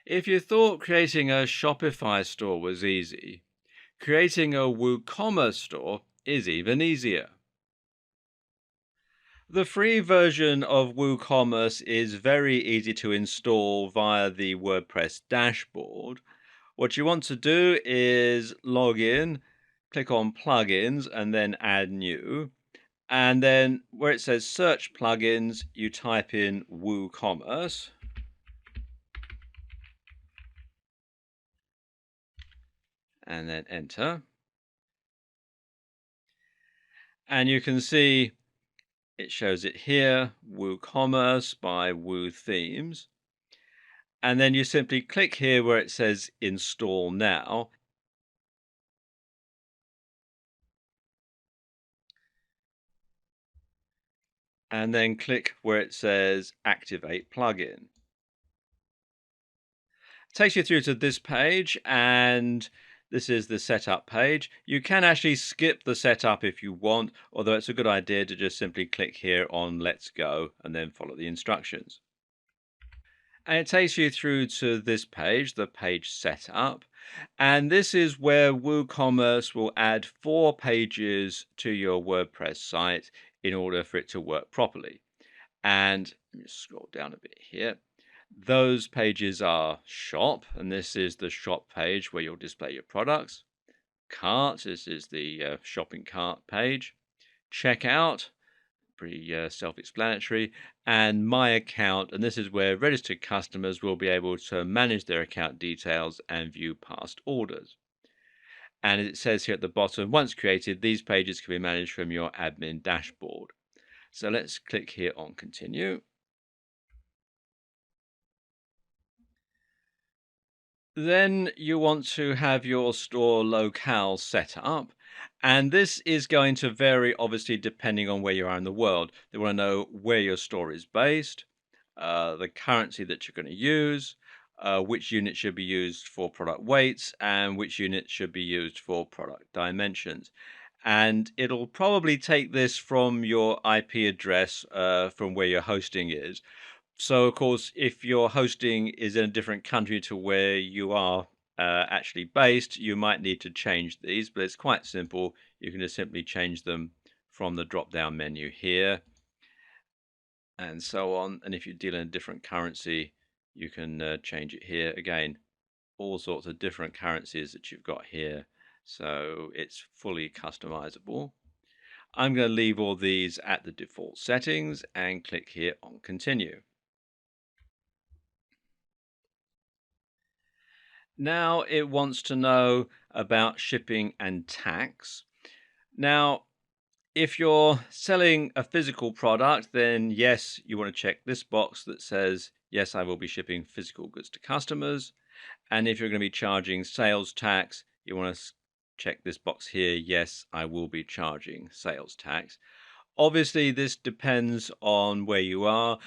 If you thought creating a Shopify store was easy, creating a WooCommerce store is even easier. The free version of WooCommerce is very easy to install via the WordPress dashboard. What you want to do is log in, click on plugins, and then add new. And then where it says search plugins, you type in WooCommerce and then enter. And you can see it shows it here, WooCommerce by Woo Themes. And then you simply click here where it says install now. And then click where it says activate plugin. It takes you through to this page, and this is the setup page. You can actually skip the setup if you want, although it's a good idea to just simply click here on let's go and then follow the instructions. And it takes you through to this page, the page setup. And this is where WooCommerce will add 4 pages to your WordPress site in order for it to work properly. And let me scroll down a bit here. Those pages are shop, and this is the shop page where you'll display your products. Cart, this is the shopping cart page. Checkout, pretty self-explanatory, and my account, and this is where registered customers will be able to manage their account details and view past orders. And it says here at the bottom, once created, these pages can be managed from your admin dashboard. So let's click here on continue. Then you want to have your store locale set up. And this is going to vary, obviously, depending on where you are in the world. They want to know where your store is based, the currency that you're going to use, which unit should be used for product weights, and which unit should be used for product dimensions. And it'll probably take this from your IP address from where your hosting is. So, of course, if your hosting is in a different country to where you are actually based, you might need to change these, but it's quite simple. You can just simply change them from the drop-down menu here and so on. And if you deal in a different currency, you can change it here. Again, all sorts of different currencies that you've got here. So it's fully customizable. I'm going to leave all these at the default settings and click here on continue. Now it wants to know about shipping and tax. Now, if you're selling a physical product, then yes, you want to check this box that says, yes, I will be shipping physical goods to customers. And if you're going to be charging sales tax, you want to check this box here, yes, I will be charging sales tax. Obviously, this depends on where you are.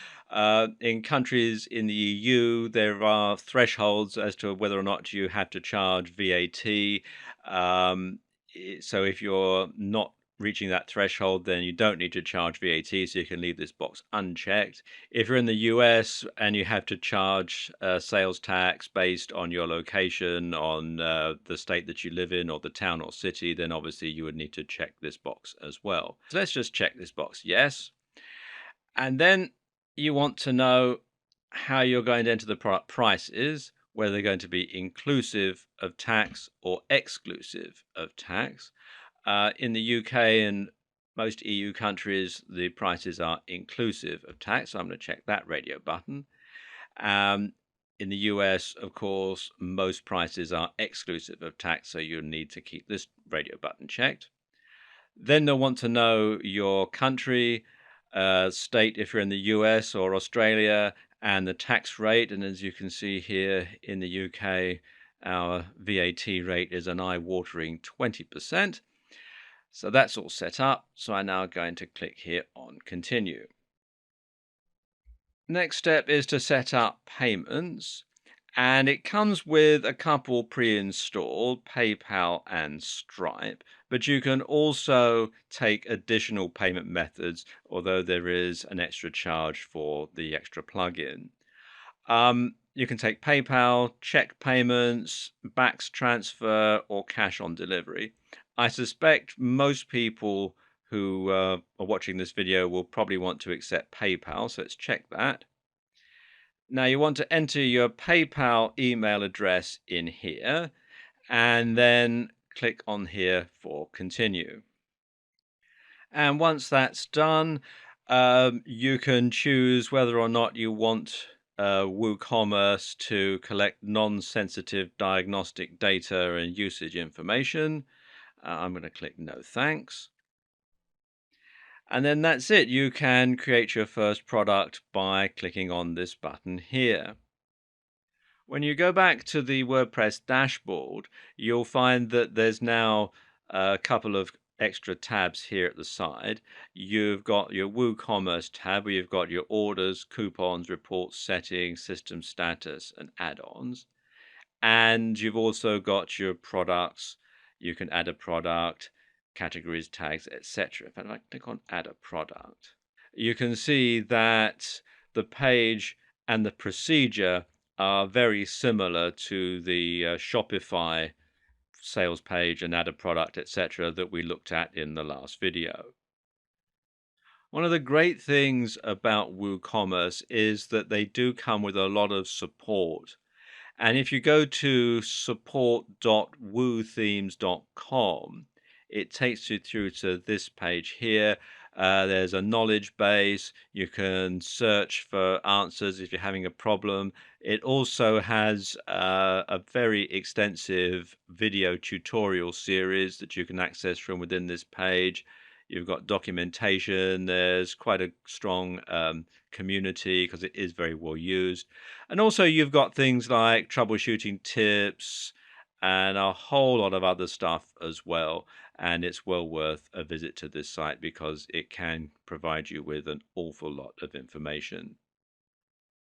In countries in the EU, there are thresholds as to whether or not you have to charge VAT. So if you're not reaching that threshold, then you don't need to charge VAT, so you can leave this box unchecked. If you're in the US and you have to charge sales tax based on your location, on the state that you live in, or the town or city, then obviously you would need to check this box as well. So let's just check this box, yes. And then you want to know how you're going to enter the product prices, whether they're going to be inclusive of tax or exclusive of tax. In the UK and most EU countries, the prices are inclusive of tax. So I'm going to check that radio button. In the US, of course, most prices are exclusive of tax, so you'll need to keep this radio button checked. Then they'll want to know your country, state if you're in the US or Australia, and the tax rate. And as you can see here in the UK, our VAT rate is an eye-watering 20%. So that's all set up. So I'm now going to click here on continue. Next step is to set up payments. And it comes with a couple pre-installed, PayPal and Stripe. But you can also take additional payment methods, although there is an extra charge for the extra plugin. You can take PayPal, check payments, backs transfer, or cash on delivery. I suspect most people who are watching this video will probably want to accept PayPal, so let's check that. Now you want to enter your PayPal email address in here and then click on here for continue. And once that's done, you can choose whether or not you want WooCommerce to collect non-sensitive diagnostic data and usage information. I'm going to click no thanks. And then that's it. You can create your first product by clicking on this button here. When you go back to the WordPress dashboard, you'll find that there's now a couple of extra tabs here at the side. You've got your WooCommerce tab where you've got your orders, coupons, reports, settings, system status, and add-ons. And you've also got your products. You can add a product, categories, tags, etc. If I click on add a product, you can see that the page and the procedure are very similar to the Shopify sales page and add a product, etc., that we looked at in the last video. One of the great things about WooCommerce is that they do come with a lot of support. And if you go to support.woothemes.com, it takes you through to this page here. There's a knowledge base. You can search for answers if you're having a problem. It also has a very extensive video tutorial series that you can access from within this page. You've got documentation. There's quite a strong community because it is very well used. And also you've got things like troubleshooting tips and a whole lot of other stuff as well. And it's well worth a visit to this site because it can provide you with an awful lot of information.